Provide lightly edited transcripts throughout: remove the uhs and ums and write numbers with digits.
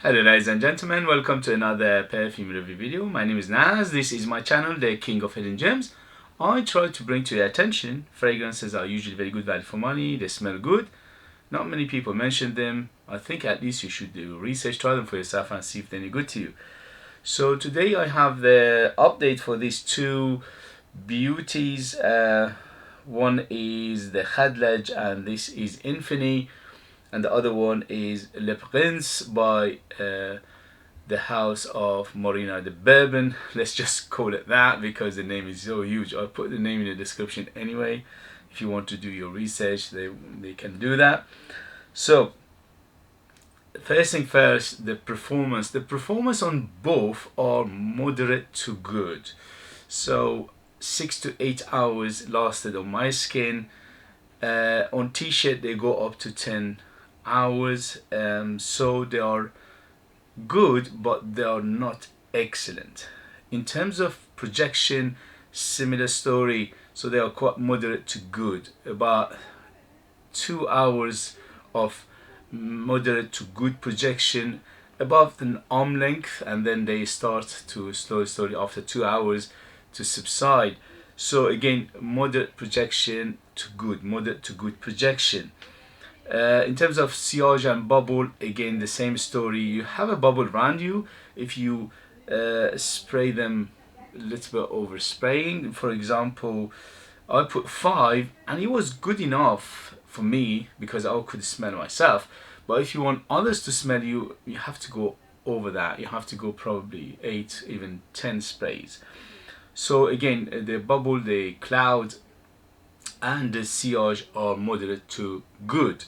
Hello ladies and gentlemen, welcome to another perfume review video. My name is Naz, this is my channel, the King of Hidden Gems. I try to bring to your attention, fragrances are usually very good value for money, they smell good. Not many people mention them. I think at least you should do research, try them for yourself and see if they're any good to you. So today I have the update for these two beauties. One is the Khadlaj and this is Infini, and the other one is Le Prince by the house of Marina De Bourbon. Let's just call it that because the name is so huge. I'll put the name in the description anyway. If you want to do your research, they can do that. So first thing first, the performance. The performance on both are moderate to good. So 6 to 8 hours lasted on my skin. On t-shirt they go up to 10 hours, so they are good but they are not excellent. In terms of projection, similar story, so they are quite moderate to good, about 2 hours of moderate to good projection, above an arm length, and then they start to slowly after 2 hours to subside. So again, moderate projection to good, moderate to good projection. In terms of sillage and bubble, again the same story. You have a bubble around you if you spray them a little bit over spraying. For example, I put 5 and it was good enough for me because I could smell myself. But if you want others to smell you, you have to go over that. You have to go probably 8, even 10 sprays. So again, the bubble, the cloud and the sillage are moderate to good.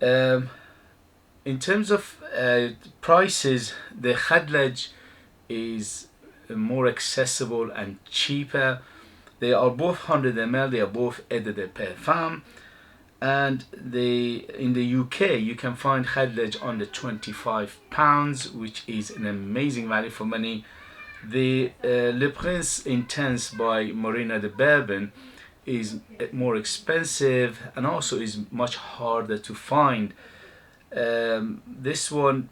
In terms of prices, the Khadlaj is more accessible and cheaper. They are both 100 ml, they are both Eau de Perfume, and in the UK you can find Khadlaj under £25, which is an amazing value for money. The Le Prince Intense by Marina De Bourbon is more expensive and also is much harder to find. This one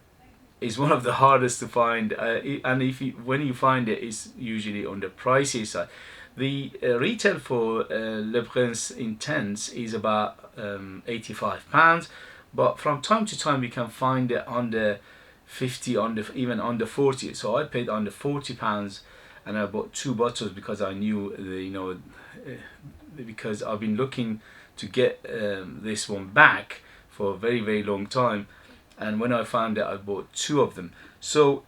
is one of the hardest to find, and when you find it, it's usually on the pricey side. The retail for Le Prince Intense is about £85, but from time to time we can find it under 50, even under 40. So I paid under £40 and I bought 2 bottles because I knew because I've been looking to get this one back for a very long time, and when I found it I bought 2 of them. So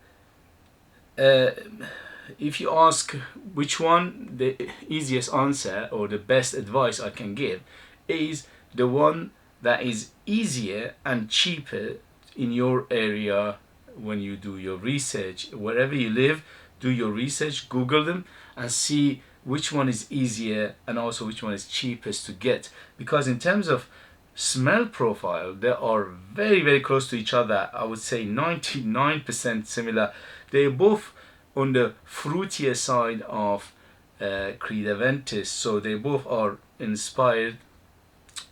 if you ask which one, the easiest answer or the best advice I can give is the one that is easier and cheaper in your area. When you do your research, wherever you live, do your research, Google them and see which one is easier and also which one is cheapest to get, because in terms of smell profile they are very close to each other. I would say 99% similar. They're both on the fruitier side of Creed Aventus, so they both are inspired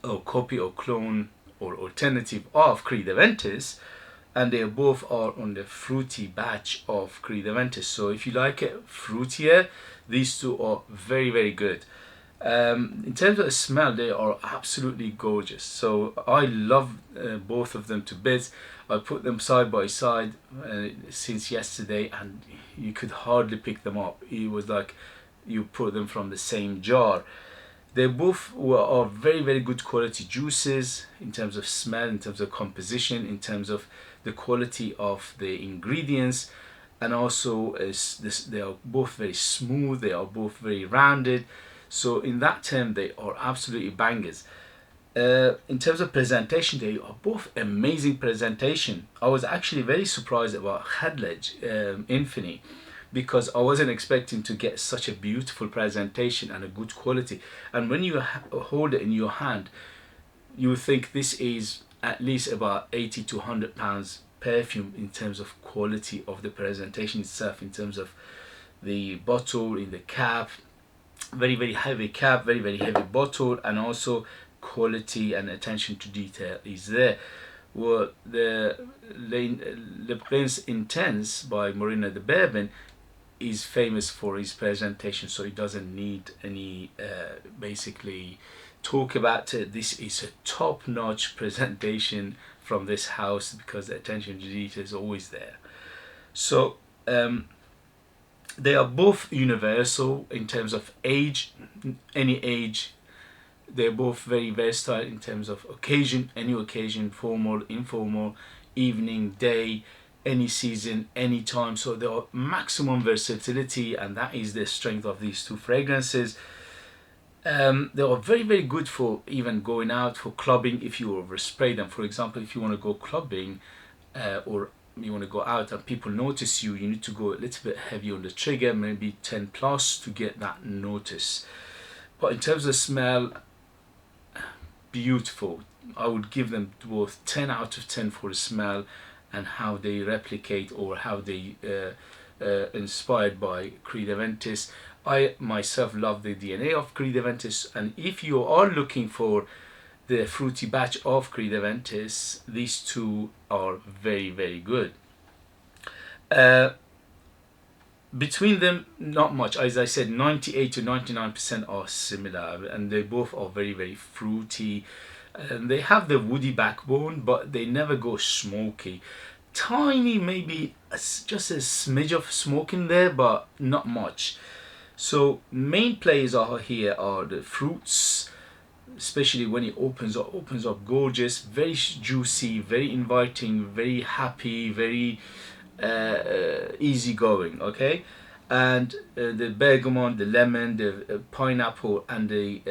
or copy or clone or alternative of Creed Aventus, and they both are on the fruity batch of Creed Aventus. So if you like it fruitier, these two are very good. In terms of smell, they are absolutely gorgeous. So I love both of them to bits. I put them side by side since yesterday, and you could hardly pick them up. It was like you put them from the same jar. They both are very good quality juices in terms of smell, in terms of composition, in terms of the quality of the ingredients, and also they are both very smooth, they are both very rounded. So in that term they are absolutely bangers. In terms of presentation, they are both amazing presentation. I was actually very surprised about Khadlaj Infini, because I wasn't expecting to get such a beautiful presentation and a good quality. And when you hold it in your hand, you think this is at least about 80 to 100 pounds perfume in terms of quality of the presentation itself, in terms of the bottle, in the cap, very heavy cap, very heavy bottle, and also quality and attention to detail is there. Well, the Le Prince Intense by Marina De Bourbon is famous for his presentation, so it doesn't need any basically talk about it. This is a top-notch presentation from this house because the attention to detail is always there. So they are both universal in terms of age, any age. They're both very versatile in terms of occasion, any occasion, formal, informal, evening, day, any season, any time. So there are maximum versatility, and that is the strength of these two fragrances. They are very, very good for even going out for clubbing if you overspray them. For example, if you want to go clubbing or you want to go out and people notice you, you need to go a little bit heavy on the trigger, maybe 10 plus to get that notice. But in terms of smell, beautiful. I would give them both 10 out of 10 for the smell and how they replicate or how they inspired by Creed Aventus. I myself love the DNA of Creed Aventus, and if you are looking for the fruity batch of Creed Aventus, these two are very, very good. Between them, not much. As I said, 98 to 99% are similar, and they both are very, very fruity. And they have the woody backbone, but they never go smoky. Tiny, maybe just a smidge of smoke in there, but not much. So main players are here are the fruits, especially when it opens up gorgeous, very juicy, very inviting, very happy, very easygoing. Okay, and the bergamot, the lemon, the pineapple, and the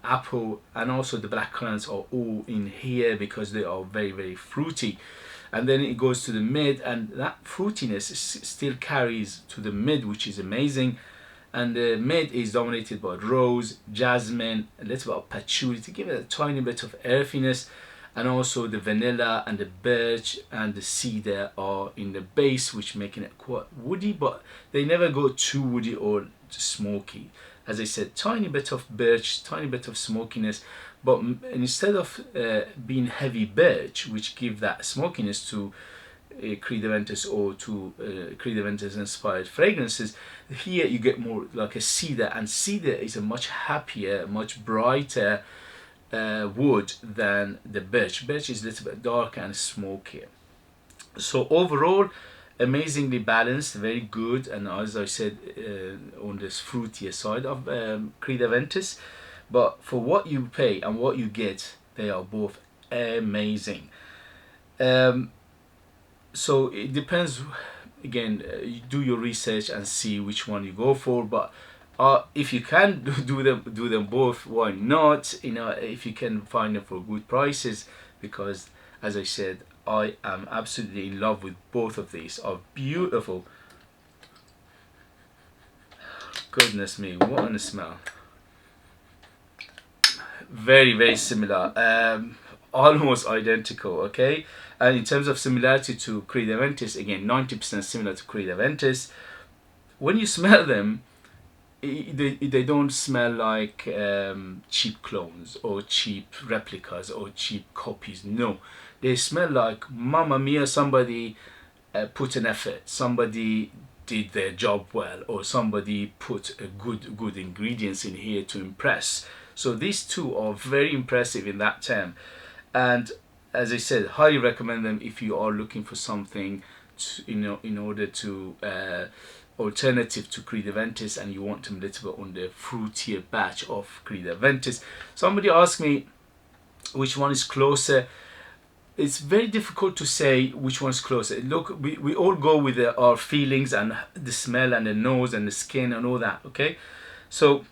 apple, and also the blackcurrants are all in here because they are very, very fruity. And then it goes to the mid, and that fruitiness still carries to the mid, which is amazing. And the mid is dominated by rose, jasmine, a little bit of patchouli to give it a tiny bit of earthiness, and also the vanilla and the birch and the cedar are in the base, which making it quite woody, but they never go too woody or smoky. As I said, tiny bit of birch, tiny bit of smokiness, but instead of being heavy birch, which give that smokiness to Creed Aventus or to Creed Aventus inspired fragrances, here you get more like a cedar, and cedar is a much happier, much brighter wood than the birch. Birch is a little bit darker and smokier. So overall, amazingly balanced, very good, and as I said, on this fruitier side of Creed Aventus. But for what you pay and what you get, they are both amazing. So it depends. Again, you do your research and see which one you go for. But if you can do them both, why not? You know, if you can find them for good prices, because as I said, I am absolutely in love with both of these. Are beautiful. Goodness me, what a smell! Very, very similar, almost identical. Okay, and in terms of similarity to Creed Aventus, again 90% similar to Creed Aventus. When you smell them, they don't smell like cheap clones or cheap replicas or cheap copies. No, they smell like, mamma mia, somebody put an effort, somebody did their job well, or somebody put a good ingredients in here to impress. So these two are very impressive in that term, and as I said, highly recommend them if you are looking for something to, in order to alternative to Creed Aventus, and you want them a little bit on the fruitier batch of Creed Aventus. Somebody asked me which one is closer. It's very difficult to say which one's closer. Look, we all go with our feelings and the smell and the nose and the skin and all that. Okay, so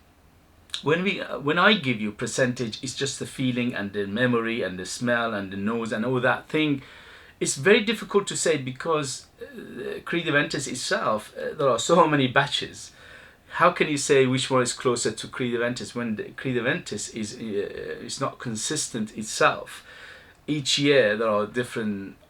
when I give you percentage, it's just the feeling and the memory and the smell and the nose and all that thing. It's very difficult to say because Creed Aventus itself, there are so many batches. How can you say which one is closer to Creed Aventus when the Creed Aventus is not consistent itself? Each year there are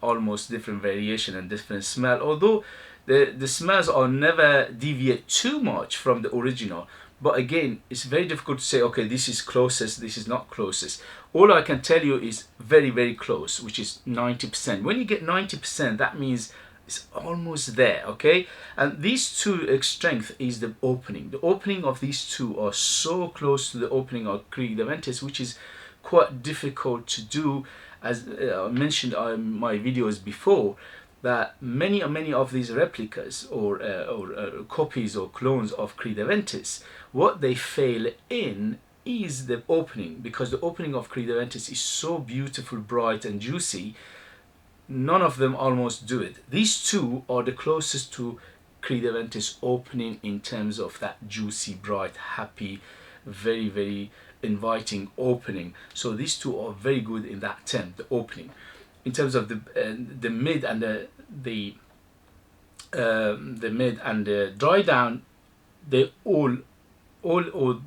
almost different variation and different smell. Although the smells are never deviate too much from the original, But again, it's very difficult to say, okay, this is closest, this is not closest. All I can tell you is very, very close, which is 90%. When you get 90%, that means it's almost there, okay? And these two strength is the opening. The opening of these two are so close to the opening of Creed Aventus, which is quite difficult to do. As I mentioned in my videos before, that many of these replicas or copies or clones of Creed Aventus, what they fail in is the opening, because the opening of Creed Aventus is so beautiful, bright and juicy. None of them almost do it. These two are the closest to Creed Aventus opening in terms of that juicy, bright, happy, very, very inviting opening. So these two are very good in that term, the opening. In terms of the mid and the mid and the dry down, they all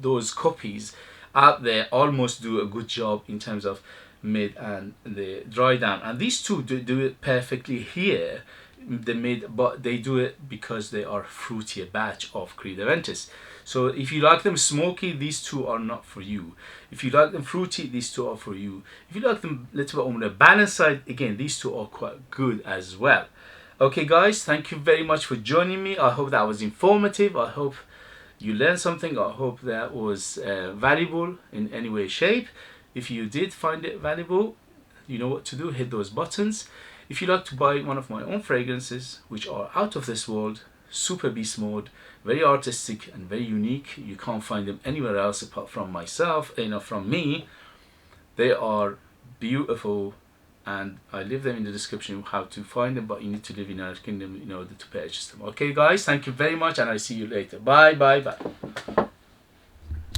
those copies out there almost do a good job in terms of mid and the dry down, and these two do it perfectly here, the mid, but they do it because they are fruitier batch of Creed Aventus. So if you like them smoky, these two are not for you. If you like them fruity, these two are for you. If you like them a little bit on the balanced side, again, these two are quite good as well. Okay guys, thank you very much for joining me. I hope that was informative. I hope you learned something. I hope that was valuable in any way, shape. If you did find it valuable, you know what to do. Hit those buttons. If you like to buy one of my own fragrances, which are out of this world, super beast mode, very artistic and very unique, you can't find them anywhere else apart from myself, from me. They are beautiful, and I leave them in the description how to find them, but you need to live in our kingdom in order to purchase them. Okay guys, thank you very much, and I'll see you later. Bye bye bye.